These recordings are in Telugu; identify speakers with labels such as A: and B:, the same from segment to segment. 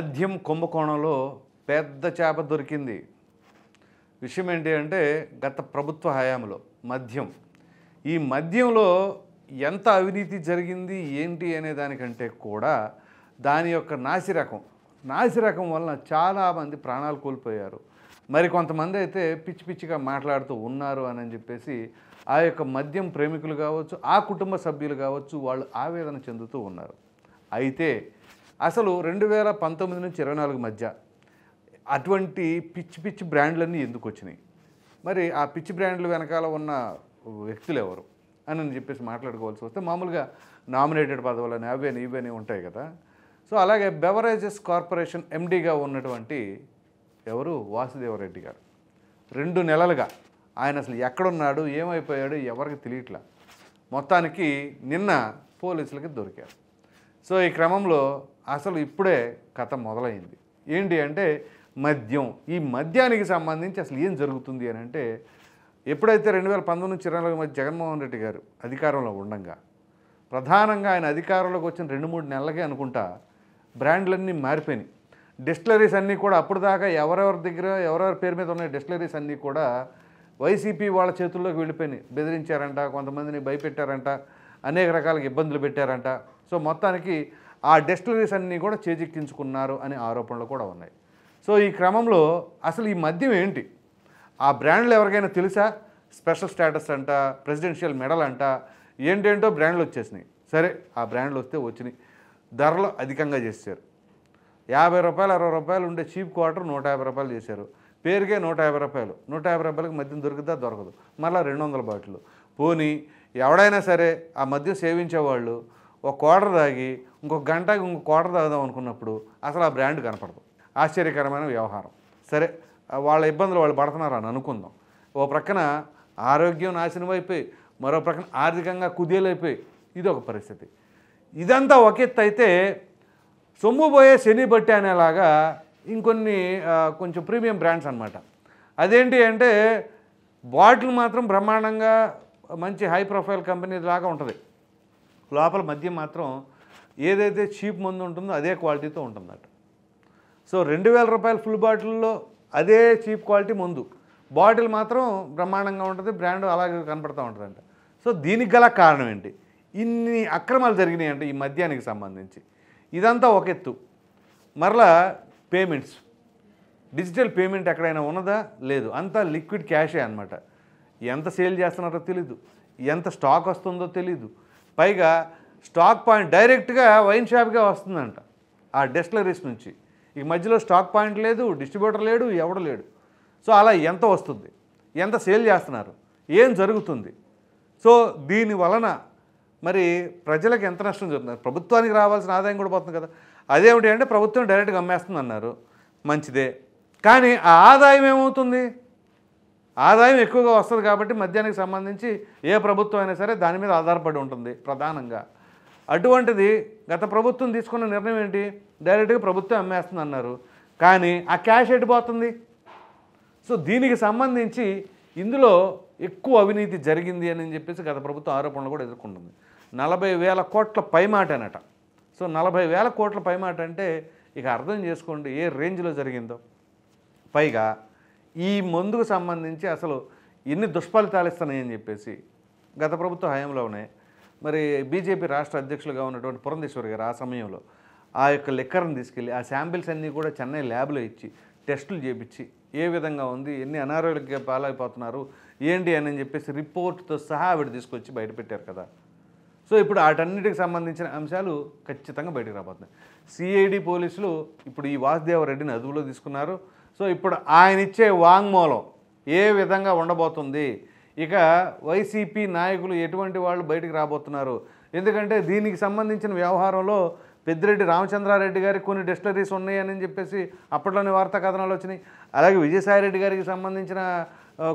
A: మద్యం కుంభకోణంలో పెద్ద చేప దొరికింది. విషయం ఏంటి అంటే గత ప్రభుత్వ హయాంలో ఈ మద్యంలో ఎంత అవినీతి జరిగింది ఏంటి అనే దానికంటే కూడా దాని యొక్క నాసిరకం వలన చాలామంది ప్రాణాలు కోల్పోయారు. మరి కొంతమంది అయితే పిచ్చి పిచ్చిగా మాట్లాడుతూ ఉన్నారు అని చెప్పేసి ఆ యొక్క మద్యం ప్రేమికులు కావచ్చు, ఆ కుటుంబ సభ్యులు కావచ్చు, వాళ్ళు ఆవేదన చెందుతూ ఉన్నారు. అయితే అసలు 2019 నుంచి 24 మధ్య అటువంటి పిచ్చి బ్రాండ్లన్నీ ఎందుకు వచ్చినాయి, మరి ఆ పిచ్చి బ్రాండ్లు వెనకాల ఉన్న వ్యక్తులు ఎవరు అని చెప్పేసి మాట్లాడుకోవాల్సి వస్తే మామూలుగా నామినేటెడ్ పదవులని అవని ఇవని ఉంటాయి కదా. సో అలాగే బెవరేజెస్ కార్పొరేషన్ ఎండీగా ఉన్నటువంటి ఎవరు వాసుదేవరెడ్డి గారు 2 నెలలుగా ఆయన అసలు ఎక్కడున్నాడు, ఏమైపోయాడు ఎవరికి తెలియట్లా. మొత్తానికి నిన్న పోలీసులకి దొరికారు. సో ఈ క్రమంలో అసలు ఇప్పుడే కథ మొదలైంది. ఏంటి అంటే ఈ మద్యానికి సంబంధించి అసలు ఏం జరుగుతుంది అని అంటే, ఎప్పుడైతే 2019 నుంచి 24 మధ్య జగన్మోహన్ రెడ్డి గారు అధికారంలో ఉండగా ప్రధానంగా ఆయన అధికారంలోకి వచ్చిన 2-3 నెలలకే అనుకుంటా బ్రాండ్లన్నీ మారిపోయినాయి. డిస్టిలరీస్ అన్నీ కూడా అప్పుడు దాకా ఎవరెవరి పేరు మీద ఉన్న డిస్టిలరీస్ అన్నీ కూడా వైసీపీ వాళ్ళ చేతుల్లోకి వెళ్ళిపోయినాయి. బెదిరించారంట, కొంతమందిని భయపెట్టారంట, అనేక రకాలుగా ఇబ్బందులు పెట్టారంట. సో మొత్తానికి ఆ డిస్టిలరీస్ అన్నీ కూడా చేజిక్కించుకున్నారు అనే ఆరోపణలు కూడా ఉన్నాయి. సో ఈ క్రమంలో అసలు ఈ మద్యం ఏంటి, ఆ బ్రాండ్లు ఎవరికైనా తెలుసా? స్పెషల్ స్టేటస్ అంట, ప్రెసిడెన్షియల్ మెడల్ అంట, ఏంటేంటో బ్రాండ్లు వచ్చేసినాయి. సరే, ఆ బ్రాండ్లు వస్తే వచ్చినాయి, ధరలు అధికంగా చేశారు. 50 రూపాయలు 60 రూపాయలు ఉండే చీప్ క్వార్టర్ 150 రూపాయలు చేశారు. పేరుకే 150 రూపాయలు. 150 రూపాయలకి మద్యం దొరకదు. మళ్ళీ 200 బాటిల్. పోనీ ఎవడైనా సరే ఆ మద్యం సేవించేవాళ్ళు ఒక క్వార్టర్ తాగి ఇంకొక గంటకి ఇంకొక క్వార్టర్ తాగుదాం అనుకున్నప్పుడు అసలు ఆ బ్రాండ్ కనపడదు. ఆశ్చర్యకరమైన వ్యవహారం. సరే, వాళ్ళ ఇబ్బందులు వాళ్ళు పడుతున్నారు అని అనుకుందాం. ఓ ప్రక్కన ఆరోగ్యం నాశనం అయిపోయి, మరో ప్రక్కన ఆర్థికంగా కుదేలైపోయి, ఇది ఒక పరిస్థితి. ఇదంతా ఒక ఎత్తు అయితే, సొమ్ము పోయే శని బట్టి అనేలాగా ఇంకొన్ని కొంచెం ప్రీమియం బ్రాండ్స్ అనమాట. అదేంటి అంటే బాటిల్ మాత్రం బ్రహ్మాండంగా మంచి హై ప్రొఫైల్ కంపెనీ లాగా ఉంటుంది. లోపల మద్యం మాత్రం ఏదైతే చీప్ మందు ఉంటుందో అదే క్వాలిటీతో ఉంటుందట. సో 2000 రూపాయల ఫుల్ బాటిల్లో అదే చీప్ క్వాలిటీ మందు, బాటిల్ మాత్రం బ్రహ్మాండంగా ఉంటుంది, బ్రాండ్ అలాగే కనపడుతూ ఉంటుందంట. సో దీనికి గల కారణం ఏంటి? ఇన్ని అక్రమాలు జరిగినాయి అంటే ఈ మద్యానికి సంబంధించి. ఇదంతా ఒక ఎత్తు. మరలా పేమెంట్స్, డిజిటల్ పేమెంట్ ఎక్కడైనా ఉన్నదా? లేదు. అంతా లిక్విడ్ క్యాషే అనమాట. ఎంత సేల్ చేస్తున్నారో తెలీదు, ఎంత స్టాక్ వస్తుందో తెలీదు. పైగా స్టాక్ పాయింట్ డైరెక్ట్గా వైన్ షాప్గా వస్తుందంట ఆ డిస్టిలరీస్ నుంచి. ఈ మధ్యలో స్టాక్ పాయింట్ లేదు, డిస్ట్రిబ్యూటర్ లేడు, ఎవడు లేడు. సో అలా ఎంత వస్తుంది, ఎంత సేల్ చేస్తున్నారు, ఏం జరుగుతుంది? సో దీని వలన మరి ప్రజలకు ఎంత నష్టం జరుగుతుంది? ప్రభుత్వానికి రావాల్సిన ఆదాయం కూడా పోతుంది కదా. అదేమిటి అంటే ప్రభుత్వం డైరెక్ట్గా అమ్మేస్తుంది అన్నారు, మంచిదే. కానీ ఆ ఆదాయం ఏమవుతుంది? ఆదాయం ఎక్కువగా వస్తుంది కాబట్టి మద్యానికి సంబంధించి ఏ ప్రభుత్వం అయినా సరే దాని మీద ఆధారపడి ఉంటుంది ప్రధానంగా. అటువంటిది గత ప్రభుత్వం తీసుకున్న నిర్ణయం ఏంటి? డైరెక్ట్గా ప్రభుత్వం అమ్మేస్తుంది అన్నారు, కానీ ఆ క్యాష్ ఎటుపోతుంది? సో దీనికి సంబంధించి ఇందులో ఎక్కువ అవినీతి జరిగింది అని చెప్పేసి గత ప్రభుత్వం ఆరోపణలు కూడా ఎదుర్కొంటుంది. 40,000 కోట్ల పైమాట అనట. సో 40,000 కోట్ల పైమాట అంటే ఇక అర్థం చేసుకోండి ఏ రేంజ్లో జరిగిందో. పైగా ఈ మందుకు సంబంధించి అసలు ఎన్ని దుష్ఫలితాలు ఇస్తున్నాయని చెప్పేసి గత ప్రభుత్వ హయాంలోనే మరి బీజేపీ రాష్ట్ర అధ్యక్షులుగా ఉన్నటువంటి పురంధేశ్వరి గారు ఆ సమయంలో ఆ యొక్క లిక్కర్ని తీసుకెళ్ళి ఆ శాంపిల్స్ అన్నీ కూడా చెన్నై ల్యాబ్లో ఇచ్చి టెస్టులు చేయించి ఏ విధంగా ఉంది, ఎన్ని అనారోగ్య పాలైపోతున్నారు ఏంటి అని చెప్పేసి రిపోర్ట్తో సహా ఆవిడ తీసుకొచ్చి బయటపెట్టారు కదా. సో ఇప్పుడు వాటన్నిటికి సంబంధించిన అంశాలు ఖచ్చితంగా బయటకు రాబోతున్నాయి. సిఐడి పోలీసులు ఇప్పుడు ఈ వాసుదేవరెడ్డిని అదుపులో తీసుకున్నారు. సో ఇప్పుడు ఆయన ఇచ్చే వాంగ్మూలం ఏ విధంగా ఉండబోతుంది, ఇక వైసీపీ నాయకులు ఎటువంటి వాళ్ళు బయటికి రాబోతున్నారు? ఎందుకంటే దీనికి సంబంధించిన వ్యవహారంలో పెద్దిరెడ్డి రామచంద్రారెడ్డి గారికి కొన్ని డిస్టిలరీస్ ఉన్నాయని చెప్పేసి అప్పట్లోనే వార్తా కథనాలు వచ్చినాయి. అలాగే విజయసాయిరెడ్డి గారికి సంబంధించిన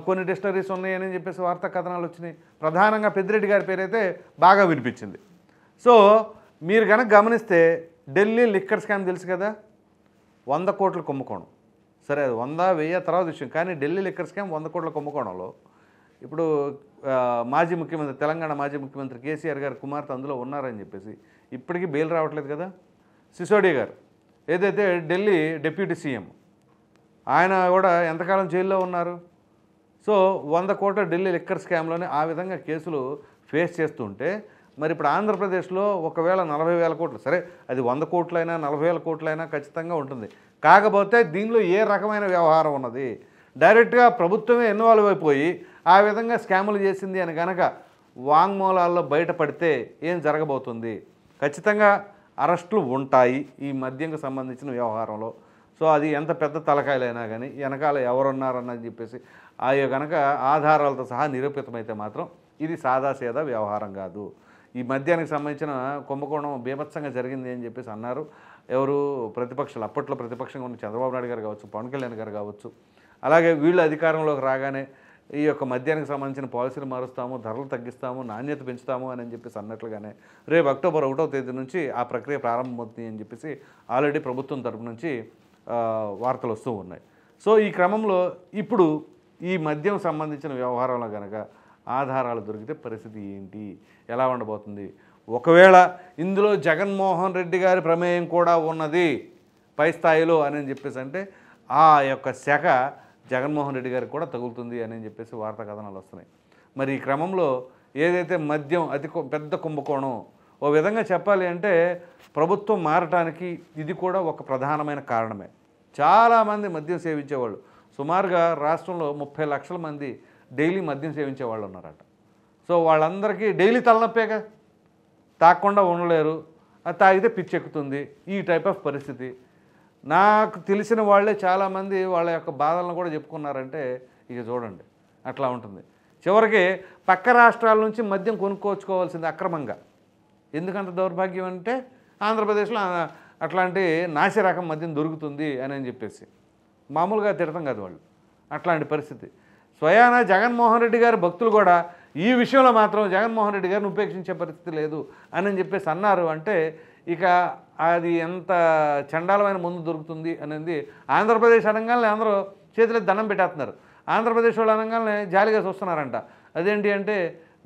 A: కొన్ని డిస్టిలరీస్ ఉన్నాయని చెప్పేసి వార్తా కథనాలు వచ్చినాయి. ప్రధానంగా పెద్దిరెడ్డి గారి పేరైతే బాగా వినిపించింది. సో మీరు కనుక గమనిస్తే ఢిల్లీ లిక్కర్ స్కామ్ తెలుసు కదా, 100 కోట్ల కుంభకోణం. సరే, అది 100, 1000 తర్వాత విషయం. కానీ ఢిల్లీ లిక్కర్ స్కామ్ 100 కోట్ల కుంభకోణంలో ఇప్పుడు మాజీ ముఖ్యమంత్రి, తెలంగాణ మాజీ ముఖ్యమంత్రి కేసీఆర్ గారు కుమార్తె అందులో ఉన్నారని చెప్పేసి ఇప్పటికీ బెయిల్ రావట్లేదు కదా. సిసోడియా గారు ఏదైతే ఢిల్లీ డిప్యూటీ సీఎం ఆయన కూడా ఎంతకాలం జైల్లో ఉన్నారు. సో 100 కోట్ల ఢిల్లీ లిక్కర్ స్కామ్లోనే ఆ విధంగా కేసులు ఫేస్ చేస్తుంటే మరి ఇప్పుడు ఆంధ్రప్రదేశ్లో ఒకవేళ 40,000 కోట్లు, సరే అది 100 కోట్లైనా 40,000 కోట్లైనా ఖచ్చితంగా ఉంటుంది. కాకపోతే దీనిలో ఏ రకమైన వ్యవహారం ఉన్నది, డైరెక్ట్గా ప్రభుత్వమే ఇన్వాల్వ్ అయిపోయి ఆ విధంగా స్కాములు చేసింది అని కనుక వాంగ్మూలాల్లో బయటపడితే ఏం జరగబోతుంది? ఖచ్చితంగా అరెస్టులు ఉంటాయి ఈ మద్యంకు సంబంధించిన వ్యవహారంలో. సో అది ఎంత పెద్ద తలకాయలైనా కానీ వెనకాల ఎవరున్నారన్నది చెప్పేసి అయ్యో కనుక ఆధారాలతో సహా నిరూపితమైతే మాత్రం ఇది సాదాసీదా వ్యవహారం కాదు. ఈ మద్యానికి సంబంధించిన కుంభకోణం బీభత్సంగా జరిగింది అని చెప్పేసి అన్నారు ఎవరు ప్రతిపక్షాలు, అప్పట్లో ప్రతిపక్షంగా ఉన్న చంద్రబాబు నాయుడు గారు కావచ్చు, పవన్ కళ్యాణ్ గారు కావచ్చు. అలాగే వీళ్ళు అధికారంలోకి రాగానే ఈ యొక్క మద్యానికి సంబంధించిన పాలసీలు మారుస్తాము, ధరలు తగ్గిస్తాము, నాణ్యత పెంచుతాము అని చెప్పేసి అన్నట్లుగానే రేపు అక్టోబర్ 1వ తేదీ నుంచి ఆ ప్రక్రియ ప్రారంభమవుతుంది అని చెప్పేసి ఆల్రెడీ ప్రభుత్వం తరపు నుంచి వార్తలు వస్తూ ఉన్నాయి. సో ఈ క్రమంలో ఇప్పుడు ఈ మద్యం సంబంధించిన వ్యవహారంలో కనుక ఆధారాలు దొరికితే పరిస్థితి ఏంటి, ఎలా ఉండబోతుంది? ఒకవేళ ఇందులో జగన్మోహన్ రెడ్డి గారి ప్రమేయం కూడా ఉన్నది పై స్థాయిలో అని చెప్పేసి అంటే ఆ యొక్క శాఖ జగన్మోహన్ రెడ్డి గారికి కూడా తగులుతుంది అని చెప్పేసి వార్తా కథనాలు వస్తున్నాయి. మరి ఈ క్రమంలో ఏదైతే మద్యం అతి పెద్ద కుంభకోణం, ఓ విధంగా చెప్పాలి అంటే ప్రభుత్వం మారటానికి ఇది కూడా ఒక ప్రధానమైన కారణమే. చాలామంది మద్యం సేవించేవాళ్ళు, సుమారుగా రాష్ట్రంలో 30 లక్షల మంది డైలీ మద్యం సేవించే వాళ్ళు ఉన్నారట. సో వాళ్ళందరికీ డైలీ తలనొప్పేగా, తాగకుండా ఉండలేరు, అది తాగితే పిచ్చెక్కుతుంది, ఈ టైప్ ఆఫ్ పరిస్థితి. నాకు తెలిసిన వాళ్ళే చాలామంది వాళ్ళ యొక్క బాధలను కూడా చెప్పుకున్నారంటే ఇక చూడండి అట్లా ఉంటుంది. చివరికి పక్క రాష్ట్రాల నుంచి మద్యం కొనుక్కోవచ్చుకోవాల్సింది అక్రమంగా. ఎందుకంత దౌర్భాగ్యం అంటే ఆంధ్రప్రదేశ్లో అట్లాంటి నాసి రకం మద్యం దొరుకుతుంది అని చెప్పేసి మామూలుగా తిడతాం కదా వాళ్ళు, అట్లాంటి పరిస్థితి. స్వయాన జగన్మోహన్ రెడ్డి గారి భక్తులు కూడా ఈ విషయంలో మాత్రం జగన్మోహన్ రెడ్డి గారిని ఉపేక్షించే పరిస్థితి లేదు అని చెప్పేసి అన్నారు. అంటే ఇక అది ఎంత చండాలమైన ముందు దొరుకుతుంది అనేది ఆంధ్రప్రదేశ్ అనగానే అందరూ చేతులు దండం పెట్టేస్తున్నారు. ఆంధ్రప్రదేశ్ వాళ్ళు అనగానే జాలిగా చూస్తున్నారంట. అదేంటి అంటే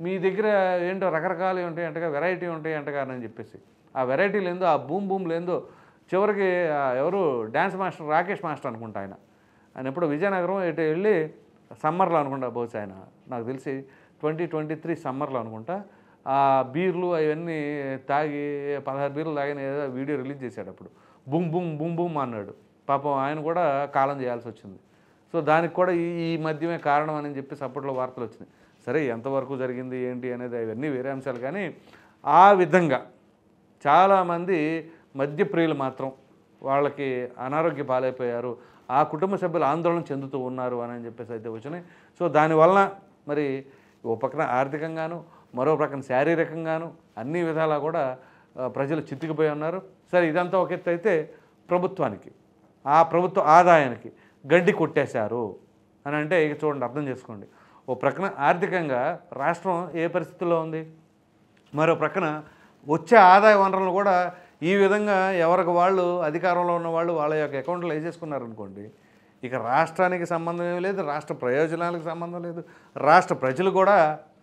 A: మీ దగ్గర ఏంటో రకరకాలు ఉంటాయి అంటగా, వెరైటీ ఉంటాయి అంటగా అని చెప్పేసి ఆ వెరైటీలు ఏందో, ఆ బూమ్ ఏందో. చివరికి ఎవరు డ్యాన్స్ మాస్టర్ రాకేష్ మాస్టర్ అనుకుంటా ఆయన ఎప్పుడు విజయనగరం ఇటు వెళ్ళి సమ్మర్లో అనుకుంటా, బహుశా ఆయన నాకు తెలిసి 2023 సమ్మర్లో అనుకుంటా ఆ బీర్లు అవన్నీ తాగి 16 బీర్లు తాగిన ఏదో వీడియో రిలీజ్ చేశాడు. అప్పుడు బూమ్ బూమ్ అన్నాడు. పాపం ఆయన కూడా కాలం చేయాల్సి వచ్చింది. సో దానికి కూడా ఈ మద్యమే కారణం అని చెప్పేసి అప్పట్లో వార్తలు వచ్చినాయి. సరే ఎంతవరకు జరిగింది ఏంటి అనేది అవన్నీ వేరే అంశాలు. కానీ ఆ విధంగా చాలామంది మద్యప్రియులు మాత్రం వాళ్ళకి అనారోగ్య పాలైపోయారు, ఆ కుటుంబ సభ్యులు ఆందోళన చెందుతూ ఉన్నారు అని చెప్పేసి అయితే వచ్చినాయి. సో దానివలన మరి ఓ పక్కన ఆర్థికంగాను, మరో ప్రక్కన శారీరకంగాను అన్ని విధాలా కూడా ప్రజలు చితికిపోయి ఉన్నారు. సరే ఇదంతా ఒక ఎత్తు అయితే ప్రభుత్వానికి, ఆ ప్రభుత్వ ఆదాయానికి గడ్డి కొట్టేశారు అని అంటే ఇక చూడండి, అర్థం చేసుకోండి. ఓ ప్రక్కన ఆర్థికంగా రాష్ట్రం ఏ పరిస్థితుల్లో ఉంది, మరో ప్రక్కన వచ్చే ఆదాయ వనరులను కూడా ఈ విధంగా ఎవరికి వాళ్ళు అధికారంలో ఉన్న వాళ్ళు వాళ్ళ యొక్క అకౌంట్లో వేసేసుకున్నారనుకోండి, ఇక రాష్ట్రానికి సంబంధం ఏమీ లేదు, రాష్ట్ర ప్రయోజనాలకు సంబంధం లేదు, రాష్ట్ర ప్రజలు కూడా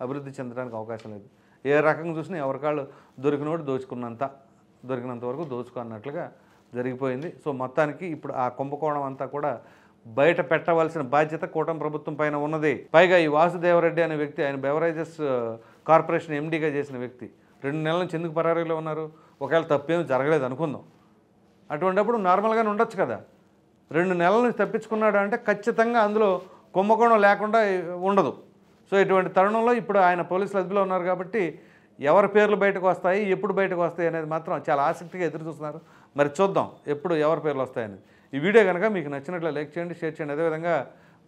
A: అభివృద్ధి చెందడానికి అవకాశం లేదు. ఏ రకంగా చూసినా ఎవరికాళ్ళు దొరికినోడు దొరికినంత వరకు దోచుకున్నట్లుగా జరిగిపోయింది. సో మొత్తానికి ఇప్పుడు ఆ కుంభకోణం అంతా కూడా బయట పెట్టవలసిన బాధ్యత కూటమి ప్రభుత్వం పైన ఉన్నది. పైగా ఈ వాసుదేవరెడ్డి అనే వ్యక్తి, ఆయన బెవరేజెస్ కార్పొరేషన్ ఎండీగా చేసిన వ్యక్తి 2 నెలల నుంచి ఎందుకు పరారీలో ఉన్నారు? ఒకవేళ తప్పేమీ జరగలేదు అనుకుందాం, అటువంటిప్పుడు నార్మల్గానే ఉండొచ్చు కదా. 2 నెలల నుంచి తప్పించుకున్నాడు అంటే ఖచ్చితంగా అందులో కుంభకోణం లేకుండా ఉండదు. సో ఇటువంటి తరుణంలో ఇప్పుడు ఆయన పోలీసులు అదుపులో ఉన్నారు కాబట్టి ఎవరి పేర్లు బయటకు వస్తాయి, ఎప్పుడు బయటకు వస్తాయి అనేది మాత్రం చాలా ఆసక్తిగా ఎదురు చూస్తున్నారు. మరి చూద్దాం ఎప్పుడు ఎవరి పేర్లు వస్తాయని. ఈ వీడియో కనుక మీకు నచ్చినట్లు లైక్ చేయండి, షేర్ చేయండి. అదేవిధంగా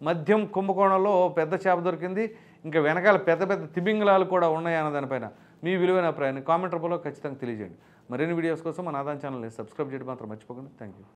A: మద్యం కుంభకోణంలో పెద్ద చేప దొరికింది, ఇంకా వెనకాల పెద్ద పెద్ద తిమింగలాలు కూడా ఉన్నాయి అన్న దానిపైన మీ విలువైన అభిప్రాయాన్ని కామెంట్ రూపంలో ఖచ్చితంగా తెలియజేయండి. మరిన్ని వీడియోస్ కోసం మన ఆదాన్ ఛానల్ని సబ్స్క్రైబ్ చేయడం మాత్రం మర్చిపోకండి. Thank you.